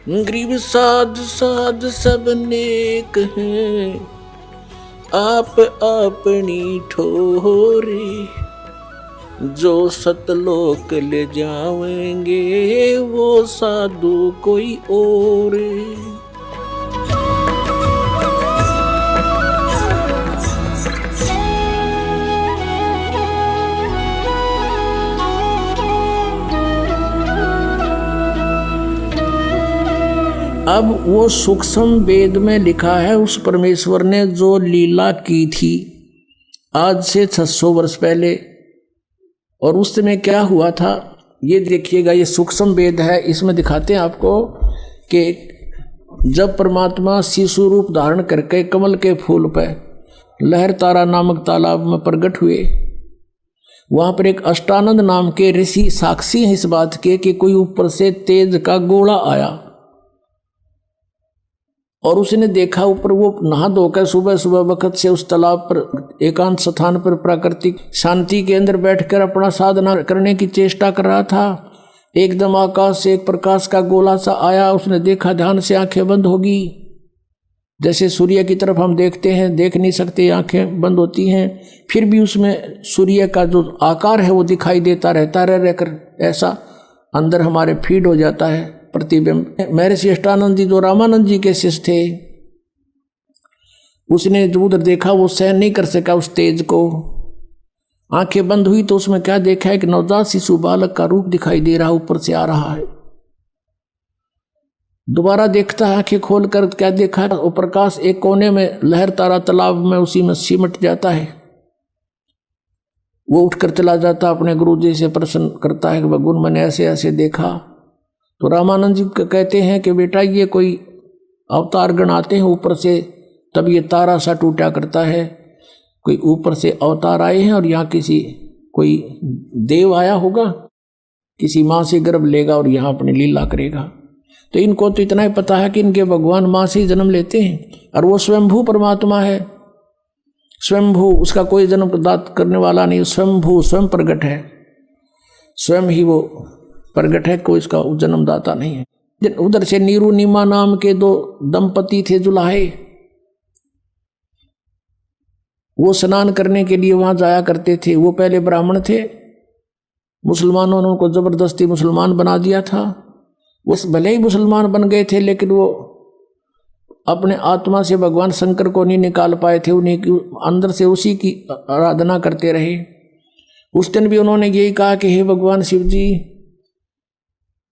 गरीब साध साध सब नेक हैं, आप अपनी ठोरे, जो सतलोक ले जाएंगे वो साधु कोई और। अब वो सूक्ष्म वेद में लिखा है, उस परमेश्वर ने जो लीला की थी आज से 600 वर्ष पहले, और उस समय क्या हुआ था ये देखिएगा। ये सूक्ष्म वेद है, इसमें दिखाते हैं आपको कि जब परमात्मा शिशु रूप धारण करके कमल के फूल पर लहर तारा नामक तालाब में प्रकट हुए, वहां पर एक अष्टानंद नाम के ऋषि साक्षी हैं इस बात के कि कोई ऊपर से तेज का गोला आया और उसने देखा ऊपर वो नहा धोकर सुबह सुबह वक्त से उस तालाब पर एकांत स्थान पर प्राकृतिक शांति के अंदर बैठकर अपना साधना करने की चेष्टा कर रहा था। एकदम आकाश से एक प्रकाश का गोला सा आया, उसने देखा, ध्यान से आंखें बंद होगी। जैसे सूर्य की तरफ हम देखते हैं, देख नहीं सकते, आंखें बंद होती हैं, फिर भी उसमें सूर्य का जो आकार है वो दिखाई देता रहता रहकर ऐसा अंदर हमारे फीड हो जाता है प्रतिबिंब। महर्षि अष्टानंद जी जो रामानंद जी के शिष्य थे, उसने जो उधर देखा वो सहन नहीं कर सका उस तेज को। आंखें बंद हुई तो उसमें क्या देखा है कि नवजात शिशु बालक का रूप दिखाई दे रहा, ऊपर से आ रहा है। दोबारा देखता है, आंखें खोलकर क्या देखा, वो प्रकाश एक कोने में लहर तारा तालाब में उसी में सिमट जाता है। वो उठकर चला जाता, अपने गुरु जी से प्रश्न करता है कि भगवान मैंने ऐसे ऐसे देखा। तो रामानंद जी कहते हैं कि बेटा ये कोई अवतार गण आते हैं ऊपर से, तब ये तारा सा टूटा करता है। कोई ऊपर से अवतार आए हैं और यहाँ किसी कोई देव आया होगा, किसी माँ से गर्भ लेगा और यहाँ अपनी लीला करेगा। तो इनको तो इतना ही पता है कि इनके भगवान माँ से ही जन्म लेते हैं और वो स्वयंभू परमात्मा है। स्वयंभू, उसका कोई जन्म प्रदान करने वाला नहीं, स्वयंभू स्वयं प्रगट है, स्वयं ही वो प्रगट है, कोई इसका जन्मदाता नहीं है। उधर से नीरू नीमा नाम के दो दंपति थे जुलाहे, वो स्नान करने के लिए वहां जाया करते थे। वो पहले ब्राह्मण थे, मुसलमानों ने उनको जबरदस्ती मुसलमान बना दिया था। वो भले ही मुसलमान बन गए थे लेकिन वो अपने आत्मा से भगवान शंकर को नहीं निकाल पाए थे, उन्हीं की अंदर से उसी की आराधना करते रहे। उस दिन भी उन्होंने यही कहा कि हे भगवान शिव जी,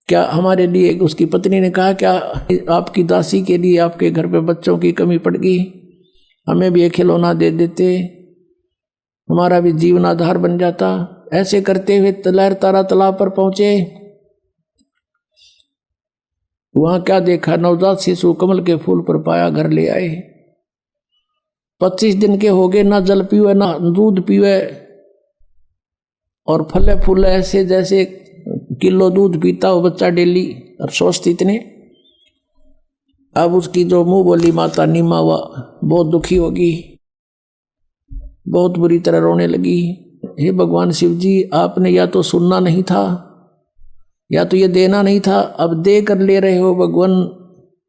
क्या हमारे लिए, उसकी पत्नी ने कहा, क्या आपकी दासी के लिए आपके घर पे बच्चों की कमी पड़ गई, हमें भी एक खिलौना दे देते, हमारा भी जीवन आधार बन जाता। ऐसे करते हुए लहर तारा तालाब पर पहुंचे। वहां क्या देखा, नवजात शिशु कमल के फूल पर पाया, घर ले आए। 25 दिन के हो गए, ना जल पीवे ना दूध पीवे, और फले फूले ऐसे जैसे किलो दूध पीता हो बच्चा डेली, और स्वस्थ इतने। अब उसकी जो मुंह बोली माता नीमा बहुत दुखी होगी, बहुत बुरी तरह रोने लगी। हे भगवान शिव जी, आपने या तो सुनना नहीं था या तो ये देना नहीं था, अब दे कर ले रहे हो भगवान।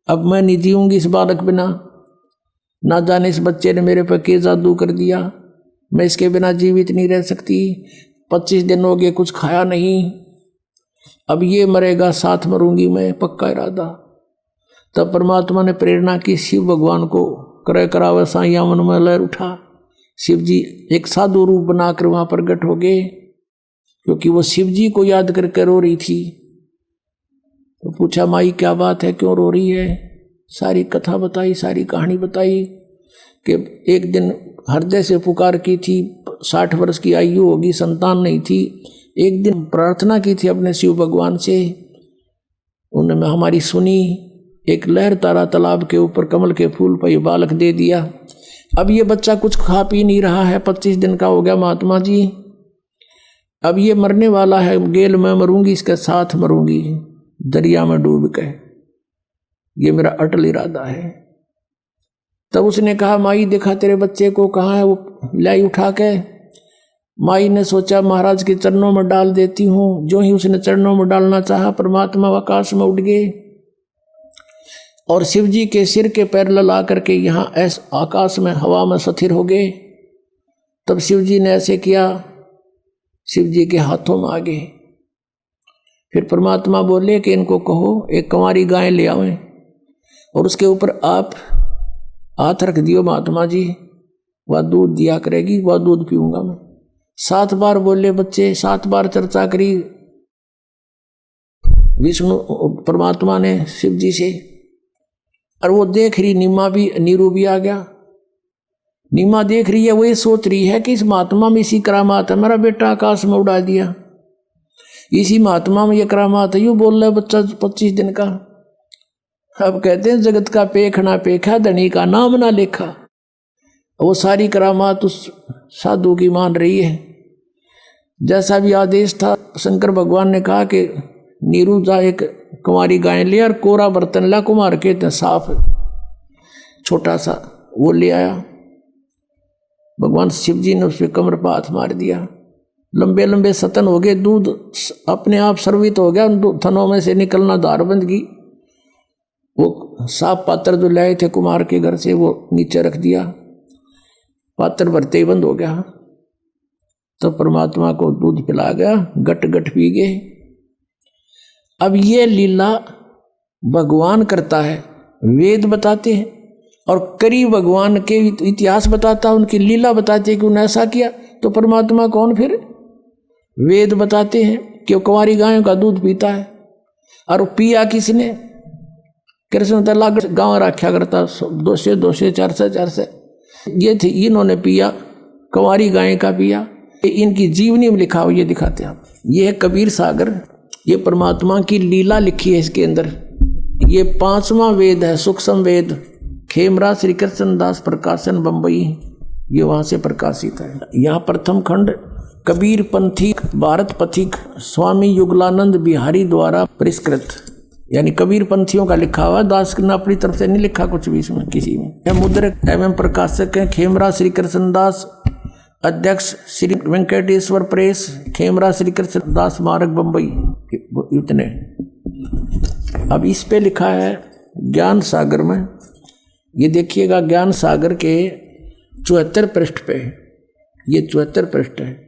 अब मैं नहीं जीऊंगी इस बालक बिना, ना जाने इस बच्चे ने मेरे पर क्या जादू कर दिया, मैं इसके बिना जीवित नहीं रह सकती। 25 दिन हो गए, कुछ खाया नहीं, अब ये मरेगा साथ मरूंगी मैं, पक्का इरादा। तब परमात्मा ने प्रेरणा की, शिव भगवान को करे करावे साइया मन में लहर उठा। शिव जी एक साधु रूप बनाकर वहां प्रकट हो गए, क्योंकि वो शिव जी को याद करके रो रही थी। तो पूछा, माई क्या बात है, क्यों रो रही है? सारी कथा बताई, सारी कहानी बताई कि एक दिन हृदय से पुकार की थी, 60 वर्ष की आयु होगी, संतान नहीं थी। एक दिन प्रार्थना की थी अपने शिव भगवान से, उन्होंने हमारी सुनी। एक लहर तारा तालाब के ऊपर कमल के फूल पर ये बालक दे दिया। अब ये बच्चा कुछ खा पी नहीं रहा है, 25 दिन का हो गया महात्मा जी। अब ये मरने वाला है, गेल मैं मरूंगी, इसके साथ मरूंगी दरिया में डूब के, ये मेरा अटल इरादा है। तब उसने कहा, माई देखा तेरे बच्चे को, कहाँ है वो, लाई उठा के। माई ने सोचा महाराज के चरणों में डाल देती हूँ। जो ही उसने चरणों में डालना चाहा, परमात्मा आकाश में उड़ गए। और शिव जी के सिर के पैर ला करके यहाँ ऐसे आकाश में हवा में स्थिर हो गए। तब शिव जी ने ऐसे किया, शिव जी के हाथों में आ गए। फिर परमात्मा बोले कि इनको कहो एक कंवारी गाय ले आवें और उसके ऊपर आप हाथ रख दियो महात्मा जी, वह दूध दिया करेगी, वह दूध पीऊंगा मैं। 7 बार बोले बच्चे, 7 बार चर्चा करी विष्णु परमात्मा ने शिव जी से। और वो देख रही नीमा भी, नीरू भी आ गया। नीमा देख रही है, वो ये सोच रही है कि इस महात्मा में इसी करामात है, मेरा बेटा आकाश में उड़ा दिया, इसी महात्मा में ये करामात है। यूँ बोल रहा है बच्चा 25 दिन का। अब कहते हैं जगत का पेख ना पेखा, धनी का नाम ना लेखा। वो सारी करामात उस साधु की मान रही है। जैसा भी आदेश था, शंकर भगवान ने कहा कि नीरू जा एक कुंवारी गाय ले और कोरा बर्तन ला, कुमार के साफ छोटा सा, वो ले आया। भगवान शिव जी ने उस पर कमर पर हाथ मार दिया। लंबे लंबे सतन हो गए, दूध अपने आप सर्वित हो गया, उन थनों में से निकलना धार बंद की। वो साफ पात्र जो लाए थे कुमार के घर से, वो नीचे रख दिया, पात्र भरते ही बंद हो गया। तो परमात्मा को दूध पिला गया, गट गट पी गए। अब ये लीला भगवान करता है, वेद बताते हैं, और करी भगवान के इतिहास बताता, उनकी लीला बताते हैं कि उन्होंने ऐसा किया। तो परमात्मा कौन फिर? वेद बताते हैं कि वो कुंवारी गायों का दूध पीता है। और पिया किसने? कृष्ण तला गाँव रखा करता, 200 200 400 400 ये थी, इन्होंने पिया, कुंवारी गाय का पिया। इनकी जीवनी में लिखा हुआ ये दिखाते हैं। ये है कबीर सागर, ये परमात्मा की लीला लिखी है इसके अंदर। ये 5वां वेद है, सूक्ष्म वेद, खेमरा श्री कृष्ण दास प्रकाशन बम्बई, ये वहाँ से प्रकाशित है। यहाँ प्रथम खंड कबीर पंथी भारत पथिक स्वामी युगलानंद बिहारी द्वारा परिष्कृत, यानी कबीर पंथियों का लिखा हुआ। दास ने अपनी तरफ से नहीं लिखा कुछ भी इसमें किसी में। यह मुद्रक एवं प्रकाशक है खेमरा श्री कृष्ण दास, अध्यक्ष श्री वेंकटेश्वर प्रेस, खेमरा श्री कृष्ण दास स्मारक बम्बई, इतने। अब इस पे लिखा है ज्ञान सागर में, ये देखिएगा ज्ञान सागर के 74 पृष्ठ पे, ये 74 पृष्ठ है।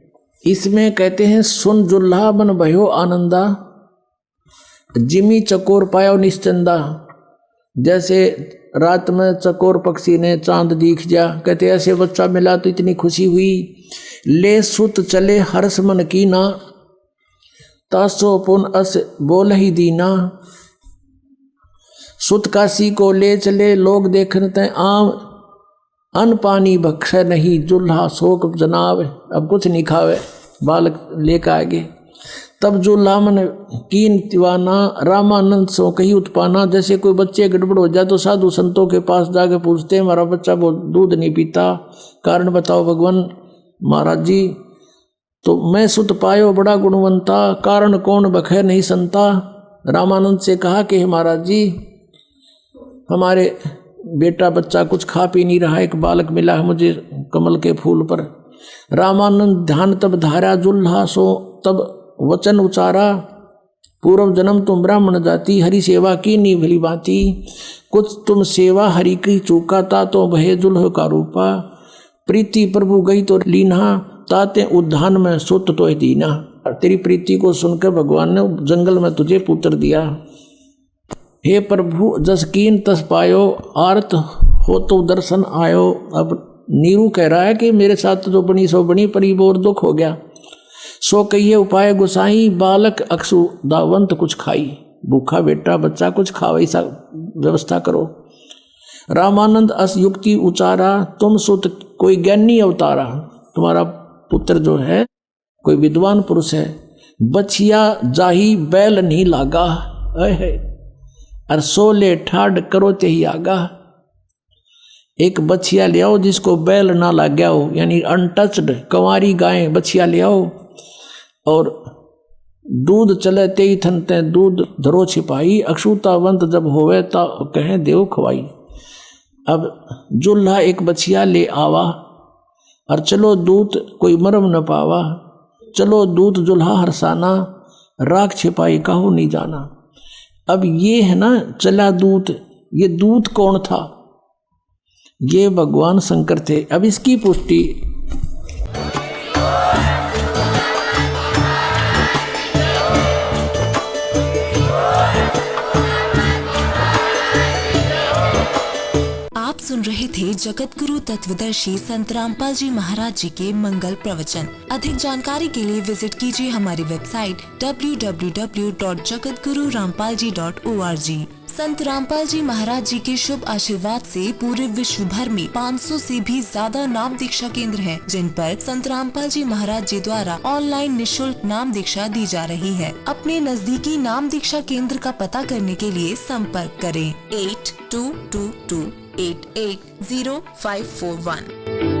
इसमें कहते हैं सुन जुल्हा बन भयो आनंदा, जिमी चकोर पायो निश्चंदा। जैसे रात में चकोर पक्षी ने चांद दीख जा, कहते ऐसे बच्चा मिला तो इतनी खुशी हुई। ले सुत चले हर्ष मन की ना, तासो पुन अस बोल ही दीना। सुत काशी को ले चले लोग देखते आम, अन्न पानी बख्शे नहीं जुल्हा शोक जनाब। अब कुछ नहीं खावे, बालक लेकर आगे। तब जुल्हा मन कीन दीवाना, रामानंद सो कही उत्पाना। जैसे कोई बच्चे गड़बड़ हो जाए तो साधु संतों के पास जाके पूछते हैं हमारा बच्चा वो दूध नहीं पीता, कारण बताओ भगवान। महाराज जी तो मैं सुत पायो बड़ा गुणवंता, कारण कौन बखे नहीं संता। रामानंद से कहा कि महाराज जी हमारे बेटा बच्चा कुछ खा पी नहीं रहा, एक बालक मिला है मुझे कमल के फूल पर। रामानंद ध्यान तब धारा जुल्हा सो तब वचन उचारा, पूर्व जन्म तुम ब्राह्मण जाति, हरि सेवा की नी भली बाती। कुछ तुम सेवा हरि की चूका, ता तो भय जुल्ह का रूपा। प्रीति प्रभु गई तो लीना, ताते उद्यान में सुत तो दीना। तेरी प्रीति को सुनकर भगवान ने जंगल में तुझे पुत्र दिया। हे प्रभु जस कीन तस पायो, आर्त हो तो दर्शन आयो। अब नीरू कह रहा है कि मेरे साथ जो बनी सो बनी, पर ये और दुख हो गया। सो कहिए उपाय गुसाई, बालक अक्षु दावंत कुछ खाई। भूखा बेटा बच्चा कुछ खावे, ऐसा व्यवस्था करो। रामानंद अस युक्ति उचारा, तुम सुत कोई ज्ञानी अवतारा। तुम्हारा पुत्र जो है कोई विद्वान पुरुष है। बछिया जाही बैल नहीं लागा, और सोले ठाड करो ते ही आगा। एक बछिया ले आओ जिसको बैल ना लग गया हो, यानी अनटच्ड कंवारी गाय बछिया ले आओ। और दूध चले ते ही थनते दूध धरो छिपाई, अक्षुतावंत जब होवे ता कहें देव खवाई। अब जुल्हा एक बछिया ले आवा, और चलो दूत कोई मरम न पावा। चलो दूत जुल्हा हरसाना, राख छिपाई काहू नहीं जाना। अब ये है ना चला दूत, ये दूत कौन था? ये भगवान शंकर थे। अब इसकी पुष्टि आप सुन रहे थे जगत गुरु तत्वदर्शी संत रामपाल जी महाराज जी के मंगल प्रवचन। अधिक जानकारी के लिए विजिट कीजिए हमारी वेबसाइट www.jagatgururampalji.org। संत रामपाल जी महाराज जी के शुभ आशीर्वाद से पूरे विश्व भर में 500 से भी ज्यादा नाम दीक्षा केंद्र हैं, जिन पर संत रामपाल जी महाराज जी द्वारा ऑनलाइन निशुल्क नाम दीक्षा दी जा रही है। अपने नजदीकी नाम दीक्षा केंद्र का पता करने के लिए संपर्क करें 8222880541।